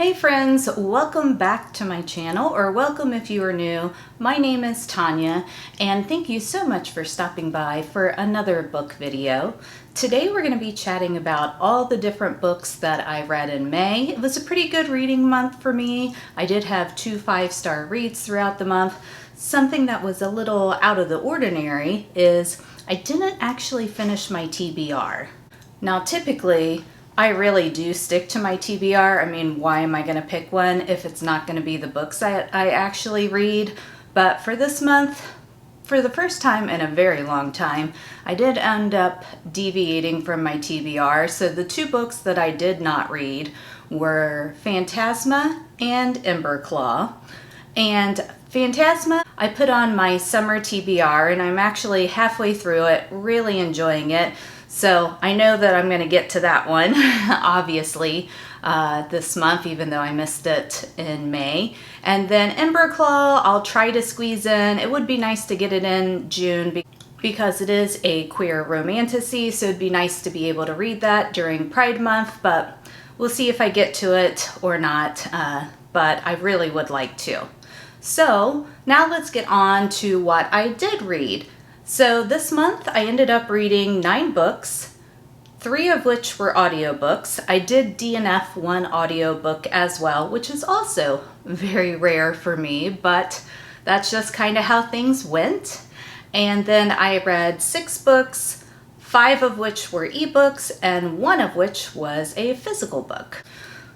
Hey friends, welcome back to my channel, or welcome if you are new. My name is Tonya, and thank you so much for stopping by for another book video. Today we're going to be chatting about all the different books that I read in May. It was a pretty good reading month for me. I did have 2 5-star reads throughout the month. Something that was a little out of the ordinary is I didn't actually finish my TBR. Now typically, I really do stick to my TBR. I mean, why am I going to pick one if it's not going to be the books I actually read? But for this month, for the first time in a very long time, I did end up deviating from my TBR. So the 2 books that I did not read were Phantasma and Emberclaw. And Phantasma, I put on my summer TBR, and I'm actually halfway through it, really enjoying it. So I know that I'm going to get to that one, obviously, this month, even though I missed it in May. And then Emberclaw, I'll try to squeeze in. It would be nice to get it in June because it is a queer romantasy, so it'd be nice to be able to read that during Pride Month, but we'll see if I get to it or not, but I really would like to. So now let's get on to what I did read. So this month I ended up reading 9 books, 3 of which were audiobooks. I did DNF one audiobook as well, which is also very rare for me, but that's just kind of how things went. And then I read 6 books, 5 of which were ebooks, and 1 of which was a physical book.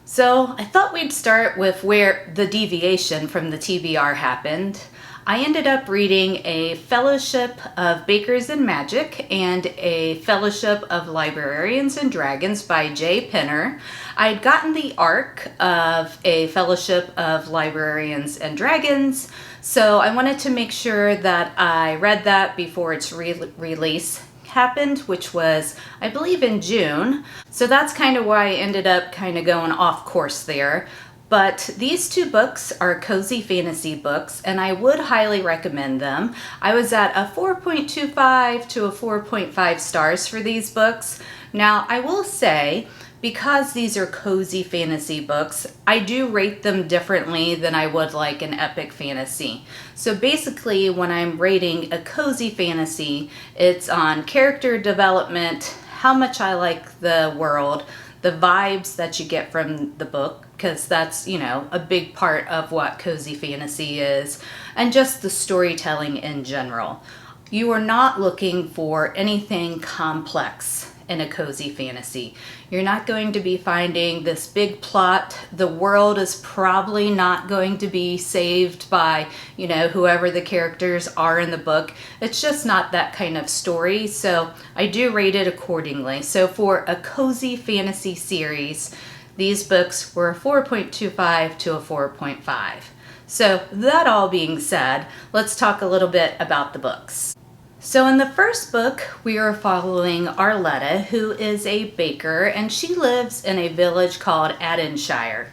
So I thought we'd start with where the deviation from the TBR happened. I ended up reading A Fellowship of Bakers and Magic and A Fellowship of Librarians and Dragons by J. Penner. I'd gotten the arc of A Fellowship of Librarians and Dragons, so I wanted to make sure that I read that before its release happened, which was, I believe, in June. So that's kind of why I ended up kind of going off course there. But these 2 books are cozy fantasy books, and I would highly recommend them. I was at a 4.25 to a 4.5 stars for these books. Now, I will say, because these are cozy fantasy books, I do rate them differently than I would like an epic fantasy. So basically, when I'm rating a cozy fantasy, it's on character development, how much I like the world, the vibes that you get from the book, because that's, a big part of what cozy fantasy is, and just the storytelling in general. You are not looking for anything complex in a cozy fantasy. You're not going to be finding this big plot. The world is probably not going to be saved by, whoever the characters are in the book. It's just not that kind of story, so I do rate it accordingly. So for a cozy fantasy series, these books were a 4.25 to a 4.5. So that all being said, let's talk a little bit about the books. So in the first book, we are following Arletta, who is a baker, and she lives in a village called Adenshire.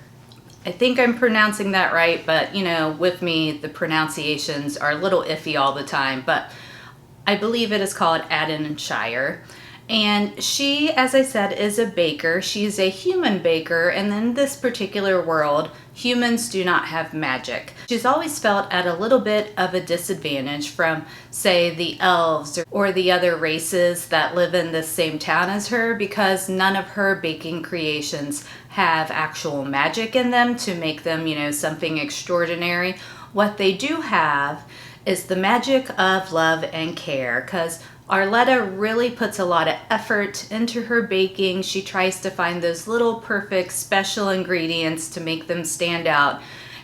I think I'm pronouncing that right, but with me, the pronunciations are a little iffy all the time, but I believe it is called Adenshire. And she, as I said, is a baker. She's a human baker, and in this particular world, humans do not have magic. She's always felt at a little bit of a disadvantage from, say, the elves or the other races that live in the same town as her, because none of her baking creations have actual magic in them to make them, something extraordinary. What they do have is the magic of love and care, because Arletta really puts a lot of effort into her baking. She tries to find those little perfect special ingredients to make them stand out,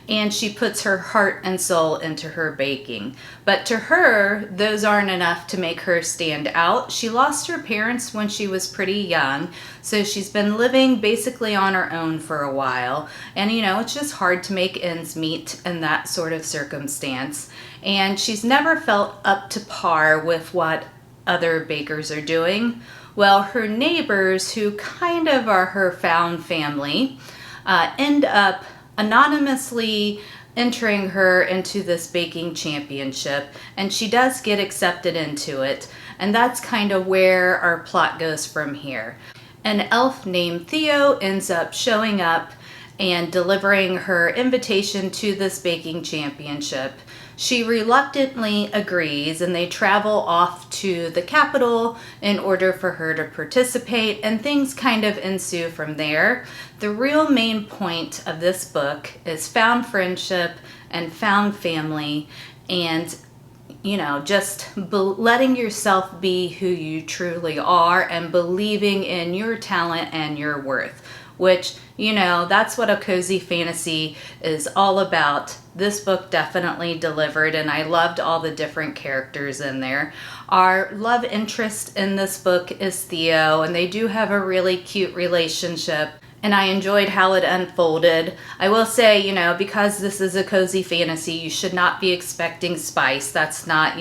and she puts her heart and soul into her baking. But to her, those aren't enough to make her stand out. She lost her parents when she was pretty young, so she's been living basically on her own for a while. And it's just hard to make ends meet in that sort of circumstance. And she's never felt up to par with what other bakers are doing. Well, her neighbors, who kind of are her found family, end up anonymously entering her into this baking championship, and she does get accepted into it, and that's kind of where our plot goes from here. An elf named Theo ends up showing up and delivering her invitation to this baking championship. She reluctantly agrees, and they travel off to the capital in order for her to participate, and things kind of ensue from there. The real main point of this book is found friendship and found family, and just letting yourself be who you truly are and believing in your talent and your worth, which, that's what a cozy fantasy is all about. This book definitely delivered, and I loved all the different characters in there. Our love interest in this book is Theo, and they do have a really cute relationship, and I enjoyed how it unfolded. I will say, because this is a cozy fantasy, you should not be expecting spice. That's not,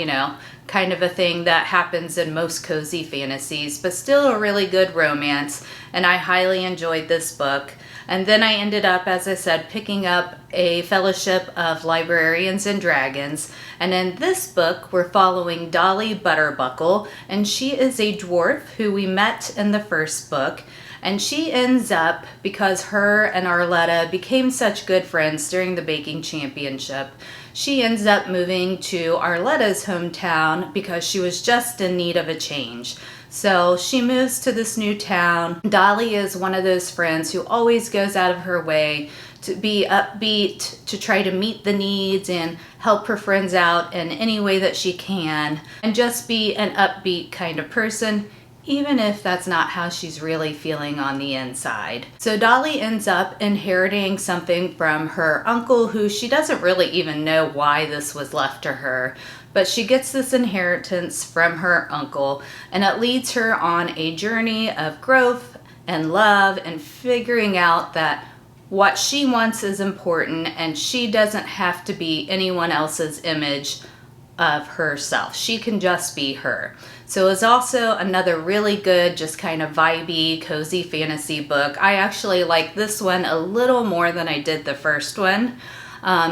kind of a thing that happens in most cozy fantasies, but still a really good romance, and I highly enjoyed this book. And then I ended up, as I said, picking up a Fellowship of Librarians and Dragons. And in this book, we're following Dolly Butterbuckle, and she is a dwarf who we met in the first book. And she ends up, because her and Arletta became such good friends during the baking championship, she ends up moving to Arletta's hometown because she was just in need of a change. So she moves to this new town. Dolly is one of those friends who always goes out of her way to be upbeat, to try to meet the needs and help her friends out in any way that she can, and just be an upbeat kind of person, even if that's not how she's really feeling on the inside. So Dolly ends up inheriting something from her uncle, who she doesn't really even know why this was left to her, but she gets this inheritance from her uncle, and it leads her on a journey of growth and love and figuring out that what she wants is important, and she doesn't have to be anyone else's image of herself. She can just be her. So it's also another really good, just kind of vibey, cozy fantasy book. I actually like this one a little more than I did the first one.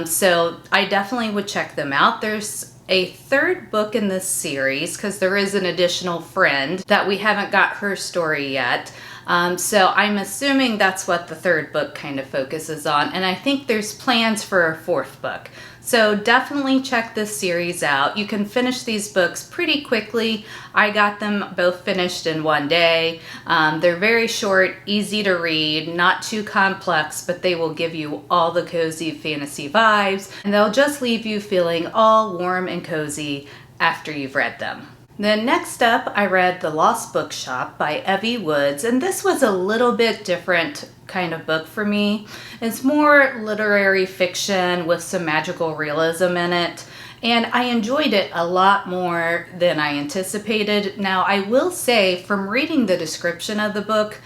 So I definitely would check them out. There's a third book in this series because there is an additional friend that we haven't got her story yet. So I'm assuming that's what the third book kind of focuses on. And I think there's plans for a fourth book. So definitely check this series out. You can finish these books pretty quickly. I got them both finished in one day. They're very short, easy to read, not too complex, but they will give you all the cozy fantasy vibes, and they'll just leave you feeling all warm and cozy after you've read them. Then next up, I read The Lost Bookshop by Evie Woods, and this was a little bit different kind of book for me. It's more literary fiction with some magical realism in it, and I enjoyed it a lot more than I anticipated. Now, I will say, from reading the description of the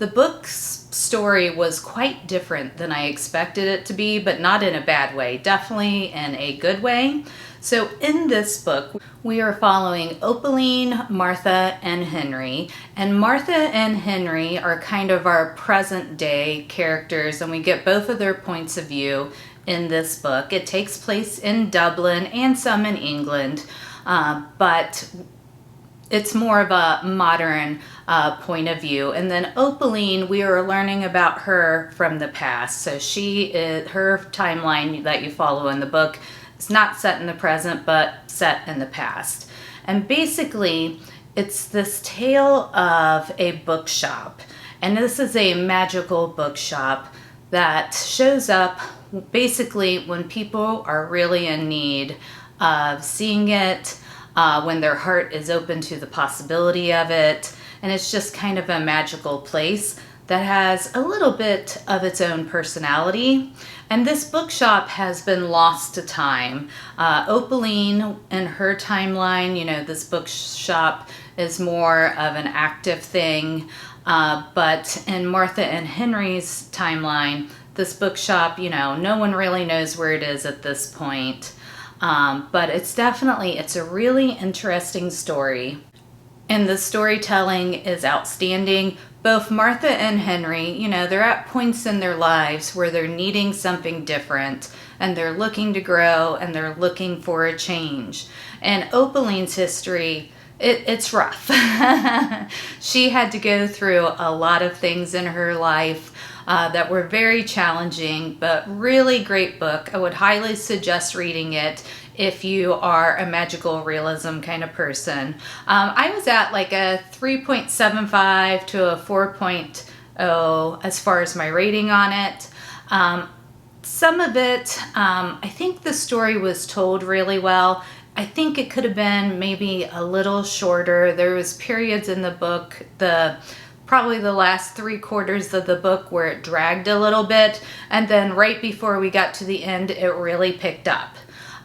book's story was quite different than I expected it to be, but not in a bad way, definitely in a good way. So in this book, we are following Opaline, Martha, and Henry. And Martha and Henry are kind of our present day characters, and we get both of their points of view in this book. It takes place in Dublin and some in England, but it's more of a modern point of view. And then Opaline, we are learning about her from the past. So her timeline that you follow in the book, it's not set in the present, but set in the past. And basically, it's this tale of a bookshop. And this is a magical bookshop that shows up basically when people are really in need of seeing it, when their heart is open to the possibility of it. And it's just kind of a magical place that has a little bit of its own personality. And this bookshop has been lost to time. Opaline, in her timeline, this bookshop is more of an active thing. But in Martha and Henry's timeline, this bookshop, no one really knows where it is at this point. But it's a really interesting story. And the storytelling is outstanding. Both Martha and Henry, they're at points in their lives where they're needing something different, and they're looking to grow, and they're looking for a change. And Opaline's history it's rough. She had to go through a lot of things in her life that were very challenging, but really great book. I would highly suggest reading it if you are a magical realism kind of person. I was at like a 3.75 to a 4.0 as far as my rating on it. Some of it, I think the story was told really well. I think it could have been maybe a little shorter. There was periods in the book, probably the last 3/4 of the book, where it dragged a little bit, and then right before we got to the end, it really picked up.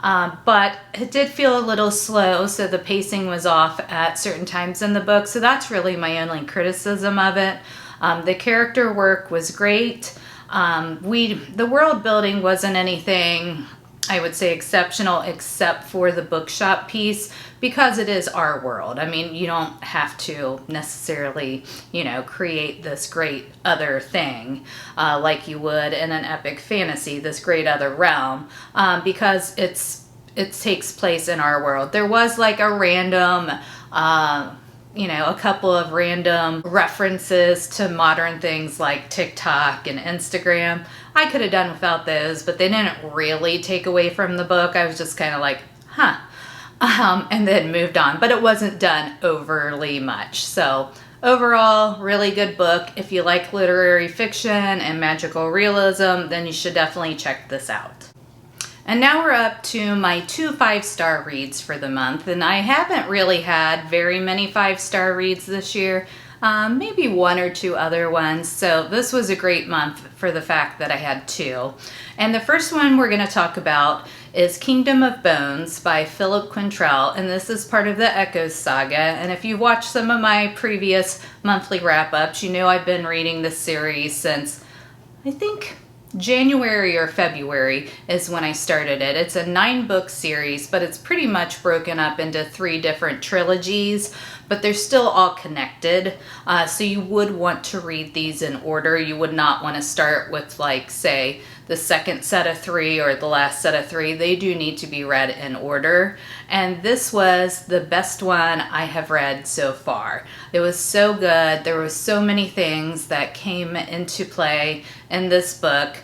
But it did feel a little slow, so the pacing was off at certain times in the book, so that's really my only criticism of it. The character work was great. The world building wasn't anything, I would say, exceptional, except for the bookshop piece, because it is our world. I mean, you don't have to necessarily, create this great other thing like you would in an epic fantasy, this great other realm, because it takes place in our world. There was like a random, a couple of random references to modern things like TikTok and Instagram. I could have done without those, but they didn't really take away from the book. I was just kind of like, and then moved on. But it wasn't done overly much. So overall, really good book. If you like literary fiction and magical realism, then you should definitely check this out. And now we're up to my 2 5-star reads for the month, and I haven't really had very many 5-star reads this year, maybe 1 or 2 other ones, so this was a great month for the fact that I had 2. And the first one we're going to talk about is Kingdom of Bones by Philip Quintrell, and this is part of the Echoes saga. And if you watched some of my previous monthly wrap-ups, you know I've been reading this series since, I think, January or February is when I started it. It's a 9-book series, but it's pretty much broken up into 3 different trilogies, but they're still all connected. So you would want to read these in order. You would not want to start with, like, say, the second set of 3 or the last set of 3. They do need to be read in order. And this was the best one I have read so far. It was so good. There were so many things that came into play in this book.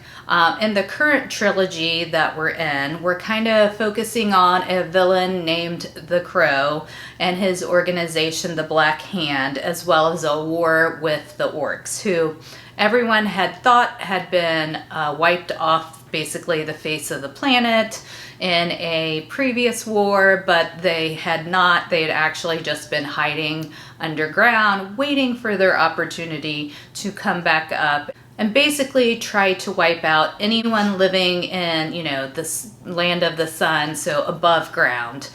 In the current trilogy that we're in, we're kind of focusing on a villain named the Crow and his organization, the Black Hand, as well as a war with the orcs, who everyone had thought had been wiped off basically the face of the planet in a previous war, but they had not. They had actually just been hiding underground, waiting for their opportunity to come back up and basically try to wipe out anyone living in, this land of the sun, so above ground.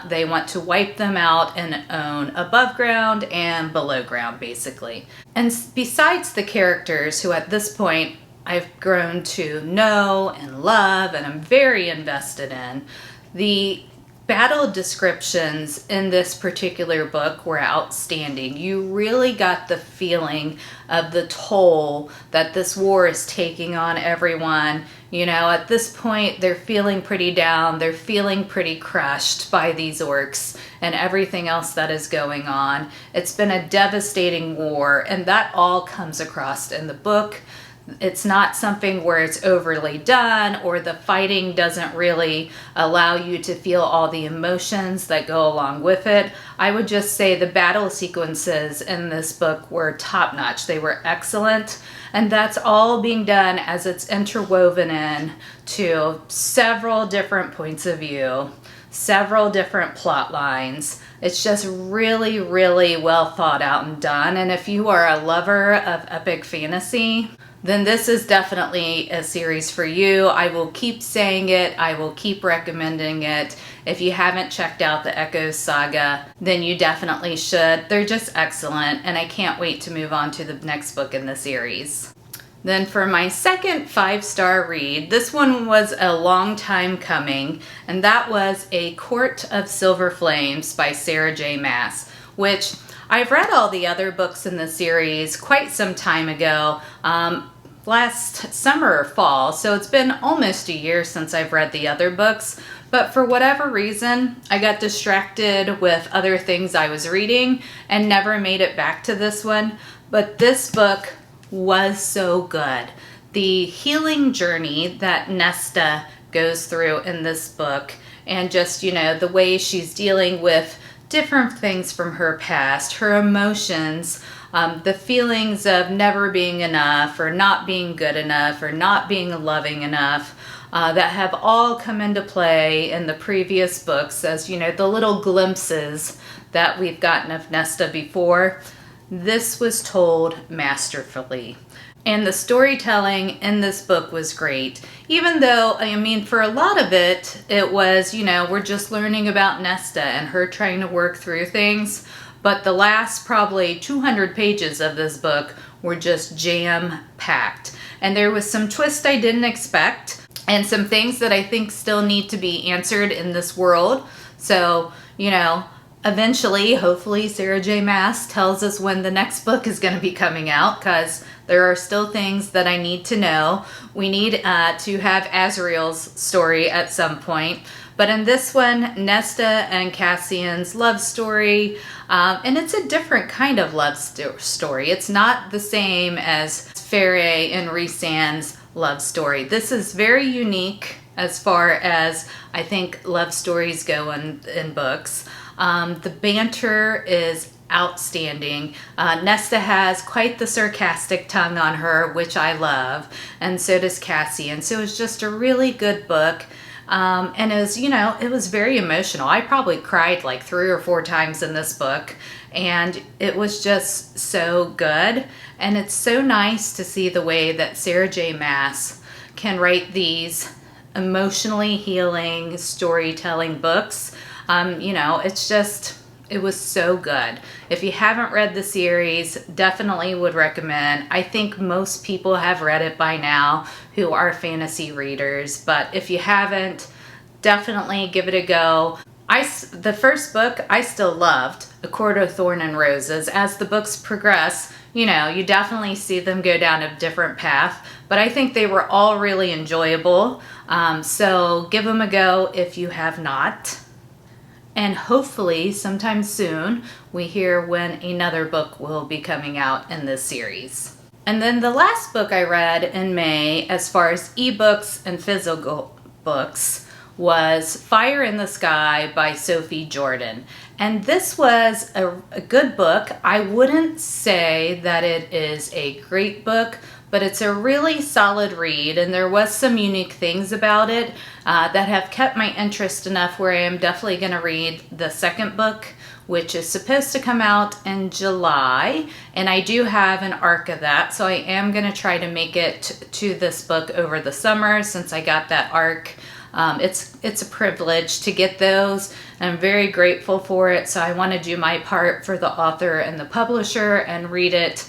They want to wipe them out and own above ground and below ground, basically. And besides the characters who at this point I've grown to know and love and I'm very invested in, the battle descriptions in this particular book were outstanding. You really got the feeling of the toll that this war is taking on everyone. At this point, they're feeling pretty down. They're feeling pretty crushed by these orcs and everything else that is going on. It's been a devastating war, and that all comes across in the book. It's not something where it's overly done or the fighting doesn't really allow you to feel all the emotions that go along with it. I would just say the battle sequences in this book were top-notch. They were excellent, and that's all being done as it's interwoven in to several different points of view, several different plot lines. It's just really, really well thought out and done. And if you are a lover of epic fantasy, then this is definitely a series for you. I will keep saying it. I will keep recommending it. If you haven't checked out the Echoes saga, then you definitely should. They're just excellent, and I can't wait to move on to the next book in the series. Then for my second 5-star read, this one was a long time coming, and that was A Court of Silver Flames by Sarah J. Maas, which I've read all the other books in the series quite some time ago, last summer or fall, so it's been almost a year since I've read the other books, But for whatever reason, I got distracted with other things I was reading and never made it back to this one. But this book was so good. The healing journey that Nesta goes through in this book, and just, you know, the way she's dealing with different things from her past, her emotions, the feelings of never being enough or not being good enough or not being loving enough, that have all come into play in the previous books, as you know, the little glimpses that we've gotten of Nesta before. This was told masterfully. And the storytelling in this book was great. Even though, I mean, for a lot of it, it was, you know, we're just learning about Nesta and her trying to work through things. But the last probably 200 pages of this book were just jam-packed. And there was some twists I didn't expect, and some things that I think still need to be answered in this world. So, you know, eventually, hopefully, Sarah J. Maas tells us when the next book is going to be coming out, because there are still things that I need to know. We need to have Azriel's story at some point. But in this one, Nesta and Cassian's love story, and it's a different kind of love story. It's not the same as Ferre and Rhysand's love story. This is very unique as far as I think love stories go in books. The banter is outstanding. Nesta has quite the sarcastic tongue on her, which I love, and so does Cassian. So it's just a really good book. And as you know, it was very emotional. I probably cried like 3 or 4 times in this book, and it was just so good. And it's so nice to see the way that Sarah J. Maas can write these emotionally healing storytelling books. You know, it's just, it was so good. If you haven't read the series, definitely would recommend. I think most people have read it by now who are fantasy readers, but if you haven't, definitely give it a go. The first book I still loved, A Court of Thorn and Roses. As the books progress, you know, you definitely see them go down a different path, but I think they were all really enjoyable. So give them a go if you have not. And hopefully sometime soon we hear when another book will be coming out in this series. And then the last book I read in May, as far as ebooks and physical books, was Fire in the Sky by Sophie Jordan. And this was a good book. I wouldn't say that it is a great book, but it's a really solid read, and there was some unique things about it that have kept my interest enough where I am definitely going to read the second book, which is supposed to come out in July, and I do have an arc of that, so I am going to try to make it to this book over the summer since I got that arc. It's a privilege to get those, and I'm very grateful for it, so I want to do my part for the author and the publisher and read it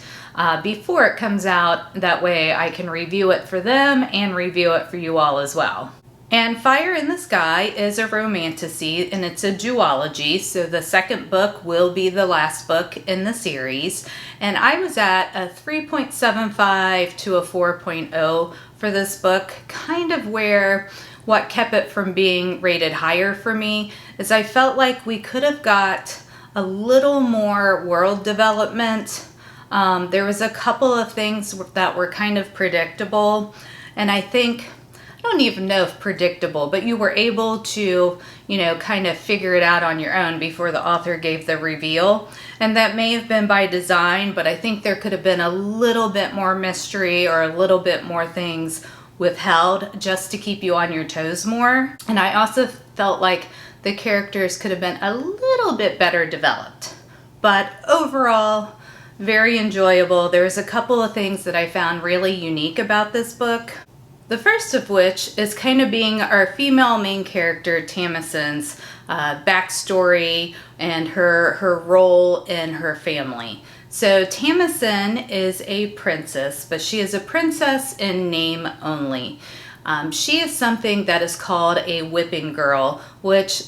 before it comes out. That way I can review it for them and review it for you all as well. And Fire in the Sky is a romantasy, and it's a duology, so the second book will be the last book in the series. And I was at a 3.75 to a 4.0 for this book, kind of where what kept it from being rated higher for me is I felt like we could have got a little more world development. There was a couple of things that were kind of predictable, and I don't even know if predictable, but you were able to, you know, kind of figure it out on your own before the author gave the reveal. And that may have been by design, but I think there could have been a little bit more mystery or a little bit more things withheld just to keep you on your toes more. And I also felt like the characters could have been a little bit better developed. But overall, very enjoyable. There was a couple of things that I found really unique about this book. The first of which is kind of being our female main character, Tamisen's backstory and her role in her family. So Tamisen is a princess, but she is a princess in name only. She is something that is called a whipping girl, which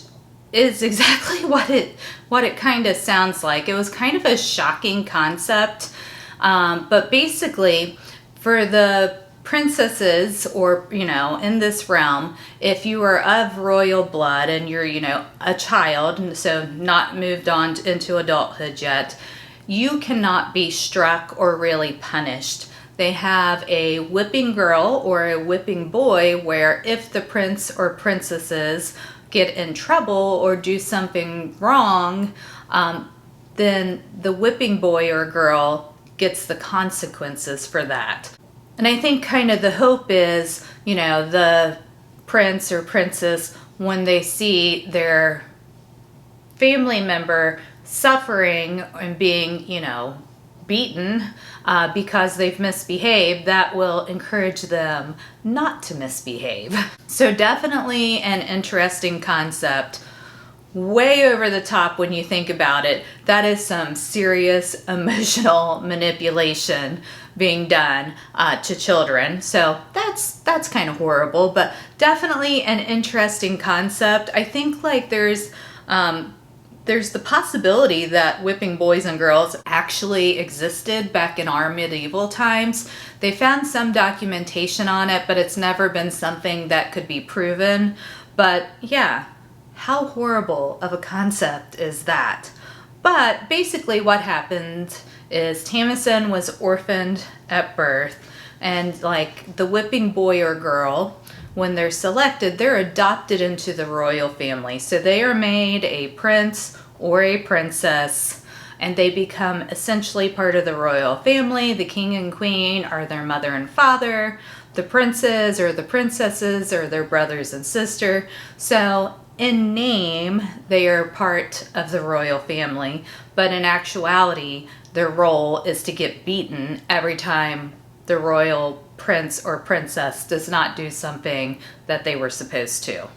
is exactly what it kind of sounds like. It was kind of a shocking concept, but basically for the princesses, or, in this realm, if you are of royal blood and you're, a child, so not moved on into adulthood yet, you cannot be struck or really punished. They have a whipping girl or a whipping boy where if the prince or princesses get in trouble or do something wrong, then the whipping boy or girl gets the consequences for that. And I think kind of the hope is, the prince or princess, when they see their family member suffering and being, beaten because they've misbehaved, that will encourage them not to misbehave. So definitely an interesting concept. Way over the top when you think about it. That is some serious emotional manipulation being done to children. So that's kind of horrible, but definitely an interesting concept. I think like there's the possibility that whipping boys and girls actually existed back in our medieval times. They found some documentation on it, but it's never been something that could be proven. But yeah, how horrible of a concept is that? But basically what happened is Tamison was orphaned at birth, and like the whipping boy or girl, when they're selected, they're adopted into the royal family. So they are made a prince or a princess, and they become essentially part of the royal family. The king and queen are their mother and father. The princes or the princesses are their brothers and sister. So in name, they are part of the royal family, but in actuality, their role is to get beaten every time the royal prince or princess does not do something that they were supposed to.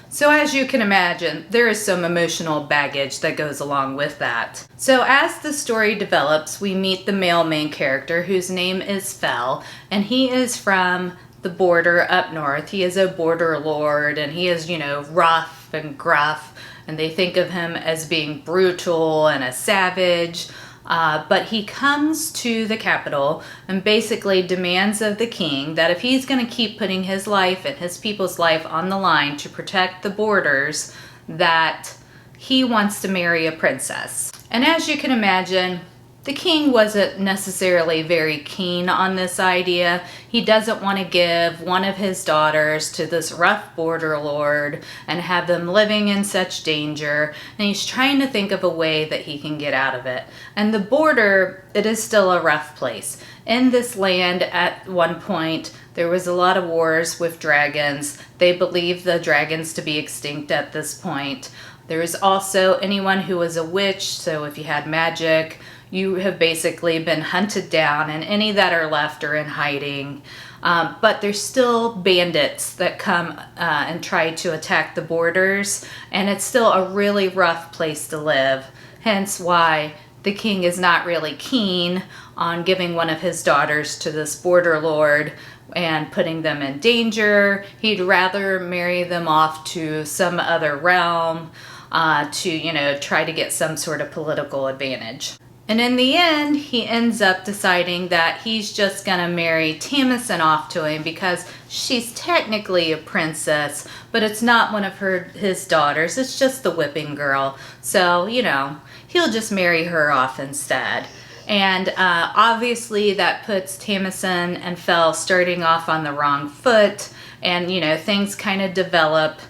So as you can imagine, there is some emotional baggage that goes along with that. So as the story develops, we meet the male main character, whose name is Fell, and he is from the border up north. He is a border lord, and he is, rough and gruff, and they think of him as being brutal and a savage. But he comes to the capital and basically demands of the king that if he's going to keep putting his life and his people's life on the line to protect the borders, that he wants to marry a princess. And as you can imagine, the king wasn't necessarily very keen on this idea. He doesn't want to give one of his daughters to this rough border lord and have them living in such danger. And he's trying to think of a way that he can get out of it. And the border, it is still a rough place. In this land at one point, there was a lot of wars with dragons. They believed the dragons to be extinct at this point. There was also anyone who was a witch, so if you had magic, you have basically been hunted down, and any that are left are in hiding. But there's still bandits that come and try to attack the borders, and it's still a really rough place to live. Hence why the king is not really keen on giving one of his daughters to this border lord and putting them in danger. He'd rather marry them off to some other realm to, try to get some sort of political advantage. And in the end, he ends up deciding that he's just going to marry Tamison off to him because she's technically a princess, but it's not one of his daughters. It's just the whipping girl. So, he'll just marry her off instead. And obviously that puts Tamison and Fell starting off on the wrong foot, and, things kind of develop.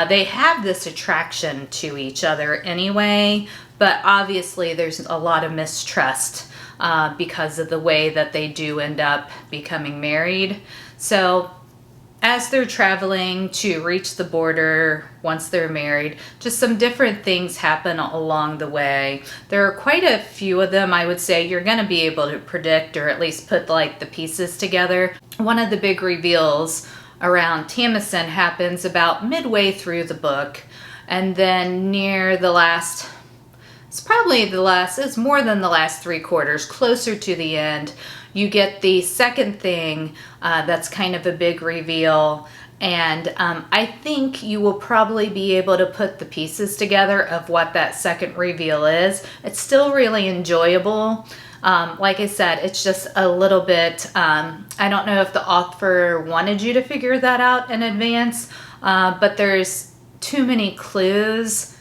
They have this attraction to each other anyway, but obviously there's a lot of mistrust because of the way that they do end up becoming married. So as they're traveling to reach the border, once they're married, just some different things happen along the way. There are quite a few of them, I would say, you're going to be able to predict or at least put like the pieces together. One of the big reveals around Tamison happens about midway through the book, and then near the last, it's more than the last 3/4, closer to the end, you get the second thing that's kind of a big reveal. And I think you will probably be able to put the pieces together of what that second reveal is. It's still really enjoyable. Like I said, it's just a little bit, I don't know if the author wanted you to figure that out in advance, but there's too many clues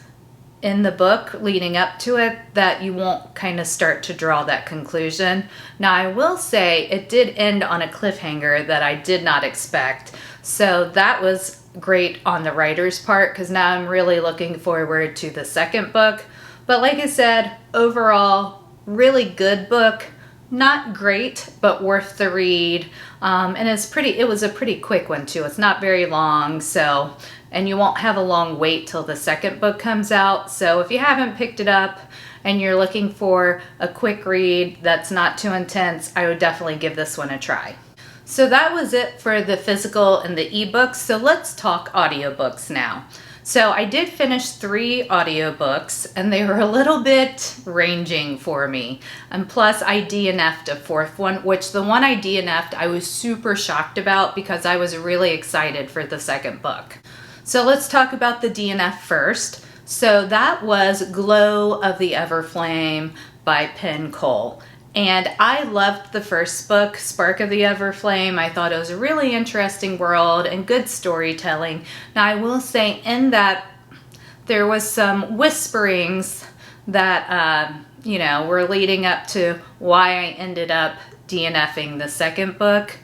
in the book leading up to it that you won't kind of start to draw that conclusion. Now, I will say it did end on a cliffhanger that I did not expect. So that was great on the writer's part, because now I'm really looking forward to the second book. But like I said, overall, really good book. Not great, but worth the read. And it was a pretty quick one too. It's not very long, and you won't have a long wait till the second book comes out. So if you haven't picked it up and you're looking for a quick read that's not too intense, I would definitely give this one a try. So that was it for the physical and the ebooks. So let's talk audiobooks now. So I did finish 3 audiobooks, and they were a little bit ranging for me. And plus I DNF'd a 4th one, which the one I DNF'd I was super shocked about because I was really excited for the second book. So let's talk about the DNF first. So that was Glow of the Everflame by Penn Cole. And I loved the first book, Spark of the Everflame. I thought it was a really interesting world and good storytelling. Now, I will say in that there was some whisperings that, were leading up to why I ended up DNFing the second book.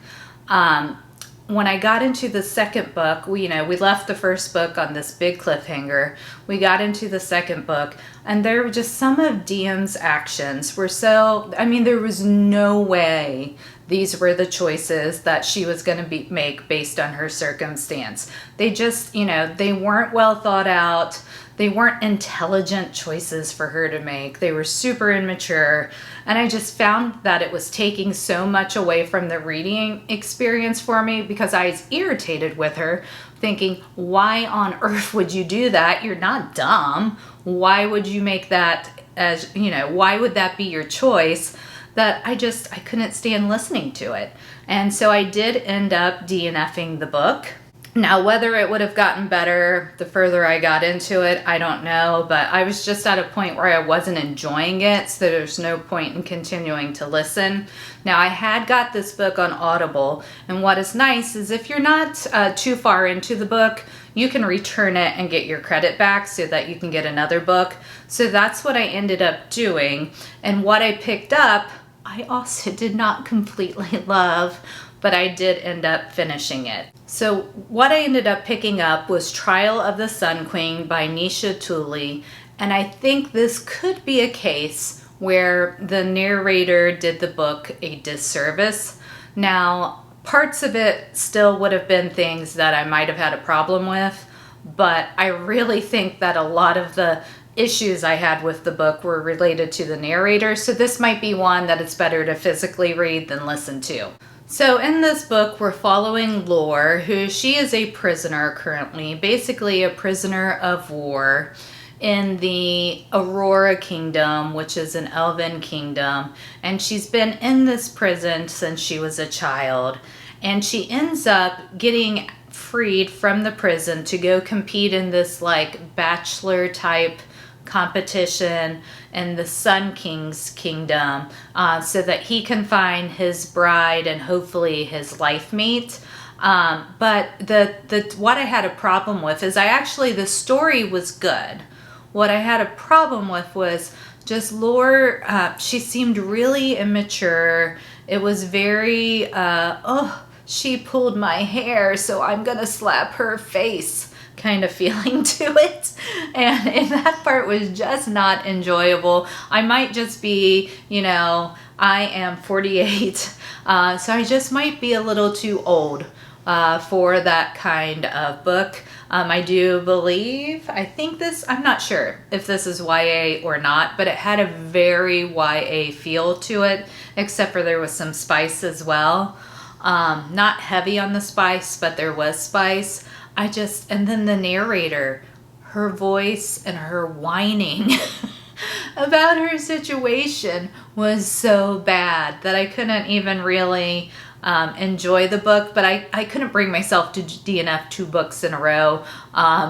When I got into the second book, we left the first book on this big cliffhanger. We got into the second book, and there were just some of Diem's actions were there was no way these were the choices that she was going to make based on her circumstance. They just, they weren't well thought out. They weren't intelligent choices for her to make. They were super immature. And I just found that it was taking so much away from the reading experience for me because I was irritated with her, thinking, why on earth would you do that? You're not dumb. Why would you make that why would that be your choice? That I couldn't stand listening to it. And so I did end up DNFing the book. Now, whether it would have gotten better the further I got into it, I don't know, but I was just at a point where I wasn't enjoying it, so there's no point in continuing to listen. Now, I had got this book on Audible, and what is nice is if you're not too far into the book, you can return it and get your credit back so that you can get another book. So that's what I ended up doing, and what I picked up, I also did not completely love, but I did end up finishing it. So what I ended up picking up was Trial of the Sun Queen by Nisha Tooley, and I think this could be a case where the narrator did the book a disservice. Now, parts of it still would have been things that I might have had a problem with, but I really think that a lot of the issues I had with the book were related to the narrator, so this might be one that it's better to physically read than listen to. So in this book, we're following Lore, she is a prisoner currently, basically a prisoner of war in the Aurora Kingdom, which is an elven kingdom. And she's been in this prison since she was a child. And she ends up getting freed from the prison to go compete in this bachelor type competition in the Sun King's kingdom, so that he can find his bride and hopefully his life mate. But what I had a problem with is the story was good. What I had a problem with was just Lore. She seemed really immature. It was very, she pulled my hair, so I'm gonna slap her face kind of feeling to it, and that part was just not enjoyable. I might just be, I am 48, so I just might be a little too old for that kind of book. I do believe, I'm not sure if this is YA or not, but it had a very YA feel to it, except for there was some spice as well. Not heavy on the spice, but there was spice. And then the narrator, her voice and her whining about her situation was so bad that I couldn't even really enjoy the book, but I couldn't bring myself to DNF 2 books in a row.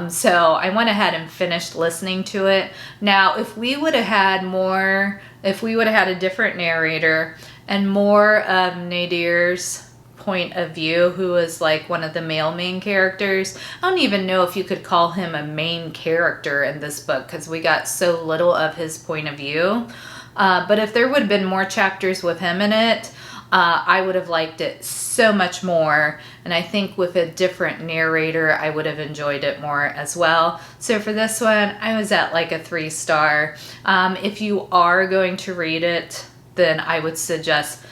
So I went ahead and finished listening to it. Now, if we would have had more if we would have had a different narrator and more of Nadir's point of view, who is like one of the male main characters. I don't even know if you could call him a main character in this book because we got so little of his point of view. But if there would have been more chapters with him in it, I would have liked it so much more. And I think with a different narrator, I would have enjoyed it more as well. So for this one, I was at like a 3-star. If you are going to read it, then I would suggest,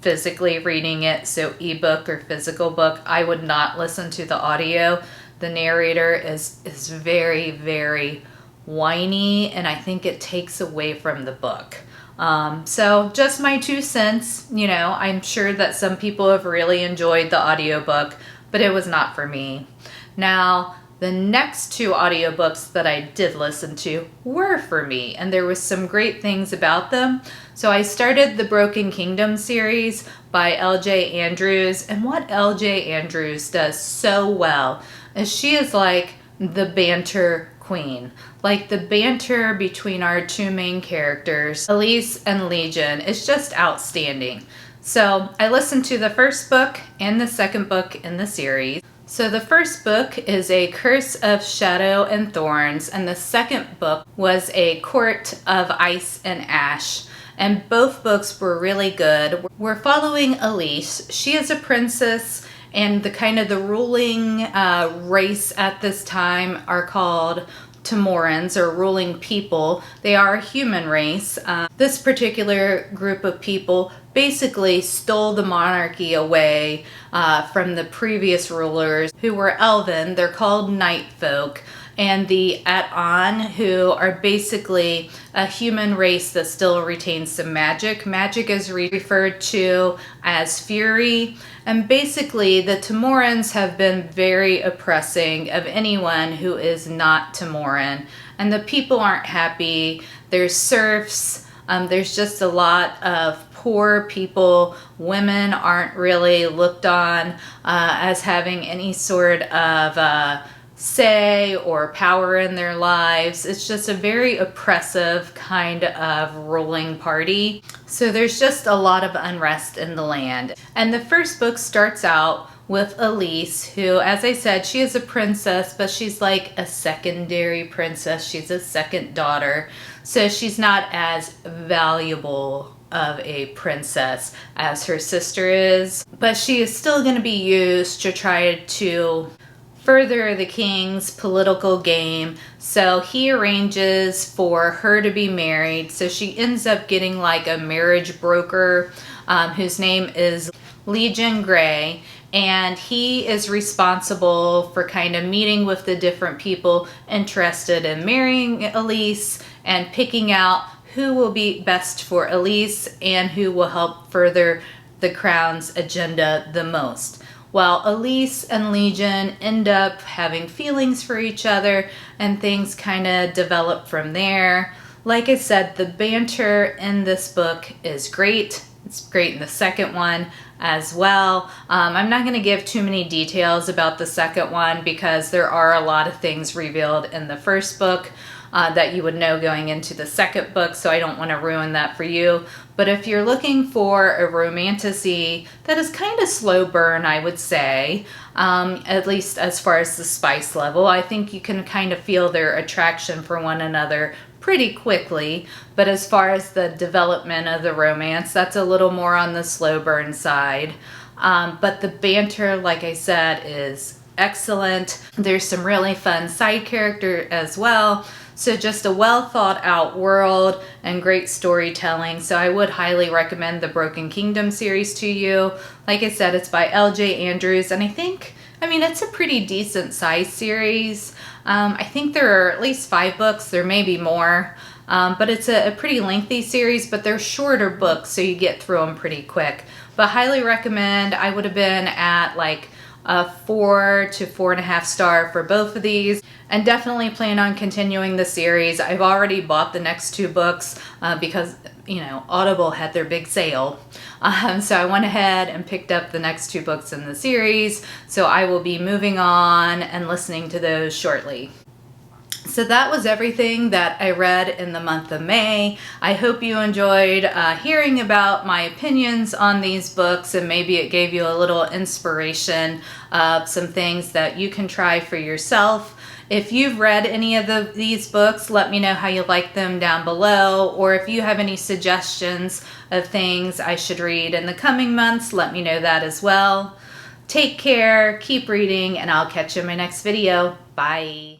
physically reading it, so ebook or physical book. I would not listen to the audio. The narrator is very, very whiny, and I think it takes away from the book. So just my 2 cents. I'm sure that some people have really enjoyed the audiobook, but it was not for me. Now, the next 2 audiobooks that I did listen to were for me, and there was some great things about them. So I started the Broken Kingdom series by L.J. Andrews, and what L.J. Andrews does so well is she is like the banter queen. Like the banter between our 2 main characters, Elise and Legion, is just outstanding. So I listened to the first book and the second book in the series. So the first book is A Curse of Shadow and Thorns, and the second book was A Court of Ice and Ash. And both books were really good. We're following Elise. She is a princess, and the ruling race at this time are called Tomorans, or ruling people. They are a human race. This particular group of people basically stole the monarchy away from the previous rulers, who were elven. They're called night folk. And the At-On, who are basically a human race that still retains some magic. Magic is referred to as fury. And basically, the Tomorans have been very oppressing of anyone who is not Tomoran. And the people aren't happy. There's serfs. There's just a lot of poor people. Women aren't really looked on as having any sort of say or power in their lives. It's just a very oppressive kind of ruling party. So there's just a lot of unrest in the land. And the first book starts out with Elise, who, as I said, she is a princess, but she's like a secondary princess. She's a second daughter. So she's not as valuable of a princess as her sister is. But she is still going to be used to try to further the king's political game. So he arranges for her to be married. So she ends up getting like a marriage broker whose name is Legion Gray. And he is responsible for kind of meeting with the different people interested in marrying Elise and picking out who will be best for Elise and who will help further the crown's agenda the most. Well, Elise and Legion end up having feelings for each other, and things kind of develop from there. Like I said, the banter in this book is great. It's great in the second one as well. I'm not going to give too many details about the second one because there are a lot of things revealed in the first book that you would know going into the second book, so I don't want to ruin that for you. But if you're looking for a romantasy that is kind of slow burn, I would say, at least as far as the spice level, I think you can kind of feel their attraction for one another pretty quickly. But as far as the development of the romance, that's a little more on the slow burn side. But the banter, like I said, is excellent. There's some really fun side character as well. So just a well thought out world and great storytelling. So I would highly recommend the Broken Kingdom series to you. Like I said, it's by L.J. Andrews, and it's a pretty decent size series. I think there are at least 5 books. There may be more. But it's a pretty lengthy series, but they're shorter books, so you get through them pretty quick. But highly recommend. I would have been at like a 4 to 4.5 star for both of these, and definitely plan on continuing the series. I've already bought the next 2 books because Audible had their big sale. So I went ahead and picked up the next 2 books in the series. So I will be moving on and listening to those shortly. So that was everything that I read in the month of May. I hope you enjoyed hearing about my opinions on these books, and maybe it gave you a little inspiration of some things that you can try for yourself. If you've read any of these books, let me know how you like them down below, or if you have any suggestions of things I should read in the coming months, let me know that as well. Take care, keep reading, and I'll catch you in my next video. Bye.